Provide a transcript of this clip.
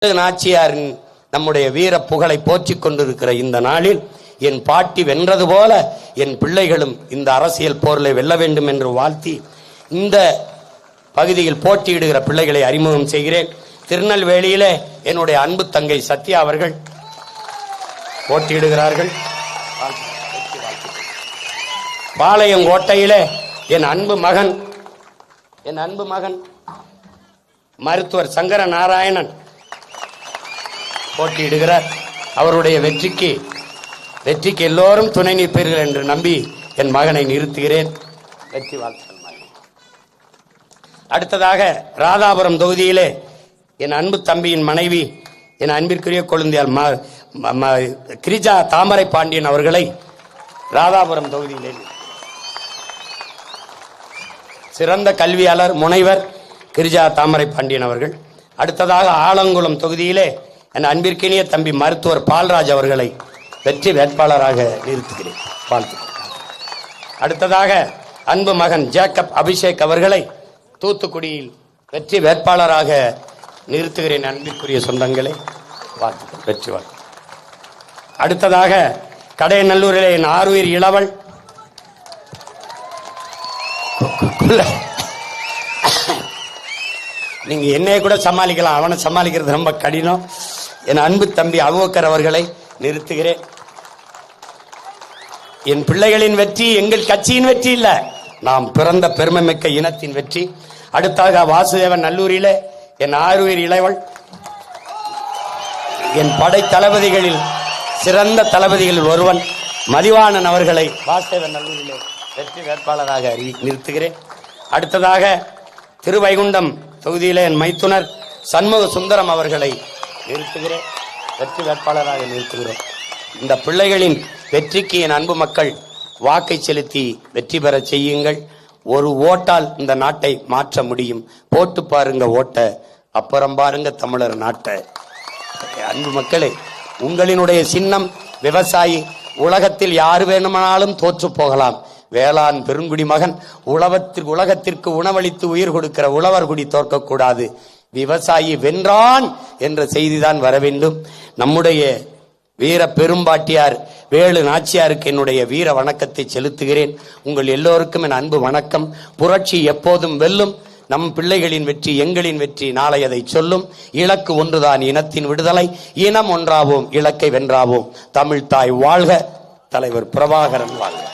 நாச்சியாரின் நம்முடைய வீர புகழை போற்றிக் கொண்டிருக்கிற இந்த நாளில் என் பாட்டி வென்றது போல என் பிள்ளைகளும் இந்த அரசியல் போரில் வெல்ல வேண்டும் என்று வாழ்த்தி இந்த பகுதியில் போட்டியிடுகிற பிள்ளைகளை அறிமுகம் செய்கிறேன். திருநெல்வேலியிலே என்னுடைய அன்பு தங்கை சத்யா அவர்கள் போட்டியிடுகிறார்கள். பாளையங்கோட்டையிலே என் அன்பு மகன் மருத்துவர் சங்கர நாராயணன் போட்டியிடுகிறார். அவருடைய வெற்றிக்கு எல்லோரும் துணை நிற்பீர்கள் என்று நம்பி என் மகனை நிறுத்துகிறேன். வெற்றி வாழ்த்துக்கள். அடுத்ததாக ராதாபுரம் தொகுதியிலே என் அன்பு தம்பியின் மனைவி என் அன்பிற்குரிய கொழுந்தியால் கிரிஜா தாமரை பாண்டியன் அவர்களை ராதாபுரம் தொகுதியிலே சிறந்த கல்வியாளர் முனைவர் கிரிஜா தாமரை பாண்டியன் அவர்கள். அடுத்ததாக ஆலங்குளம் தொகுதியிலே என் அன்பிற்கினிய தம்பி மருத்துவர் பால்ராஜ் அவர்களை வெற்றி வேட்பாளராக நிறுத்துகிறேன். வாழ்த்துக்கள். அடுத்ததாக அன்பு மகன் ஜேக்கப் அபிஷேக் அவர்களை தூத்துக்குடியில் வெற்றி வேட்பாளராக நிறுத்துகிறேன். அன்பிற்குரிய சொந்தங்களே, வாழ்த்துக்கள். வெற்றி வாழ்த்து. அடுத்ததாக கடையநல்லூரிலே என் ஆறுயிர் இளவல் நீங்க என்னைய கூட சமாளிக்கலாம், அவனை சமாளிக்கிறது ரொம்ப கடினம். என் அன்பு தம்பி அபூபக்கர் அவர்களை நிறுத்துகிறேன். என் பிள்ளைகளின் வெற்றி எங்கள் கட்சியின் வெற்றி இல்ல, நாம் பிறந்த பெருமை மிக்க இனத்தின் வெற்றி. அடுத்தாக வாசுதேவன் நல்லூரிலே என் ஆறுயிர் இளைவள் என் படை தளபதிகளில் சிறந்த தளபதிகளில் ஒருவன் மதிவாணன் அவர்களை வாசுதேவன் நல்லூரிலே வெற்றி வேட்பாளராக நிறுத்துகிறேன். அடுத்ததாக திருவைகுண்டம் தொகுதியிலே என் மைத்துனர் சண்முக சுந்தரம் அவர்களை நிறுத்துகிறேன். வெற்றி வேட்பாளராக நிறுத்துகிறேன். இந்த பிள்ளைகளின் வெற்றிக்கு என் அன்பு மக்கள் வாக்கை செலுத்தி வெற்றி பெற செய்யுங்கள். ஒரு ஓட்டால் இந்த நாட்டை மாற்ற முடியும். போட்டு பாருங்க ஓட்ட, அப்புறம் பாருங்க தமிழர் நாட்டை. அன்பு மக்களே, உங்களினுடைய சின்னம் விவசாயி. உலகத்தில் யாரு வேணுமானாலும் தோற்று போகலாம், வேளாண் பெருங்குடி மகன் உலகத்திற்கு உணவளித்து உயிர் கொடுக்கிற உழவர்குடி தோற்கக்கூடாது. விவசாயி வென்றான் என்ற செய்திதான் வர வேண்டும். நம்முடைய வீர பெரும்பாட்டியார் வேலு நாச்சியாருக்கு என்னுடைய வீர வணக்கத்தை செலுத்துகிறேன். உங்கள் எல்லோருக்கும் என் அன்பு வணக்கம். புரட்சி எப்போதும் வெல்லும். நம் பிள்ளைகளின் வெற்றி எங்களின் வெற்றி நாளை அதை சொல்லும். இலக்கு ஒன்றுதான், இனத்தின் விடுதலை. இனம் ஒன்றாவோம், இலக்கை வென்றாவோம். தமிழ் தாய் வாழ்க, தலைவர் பிரபாகரன் வாழ்க.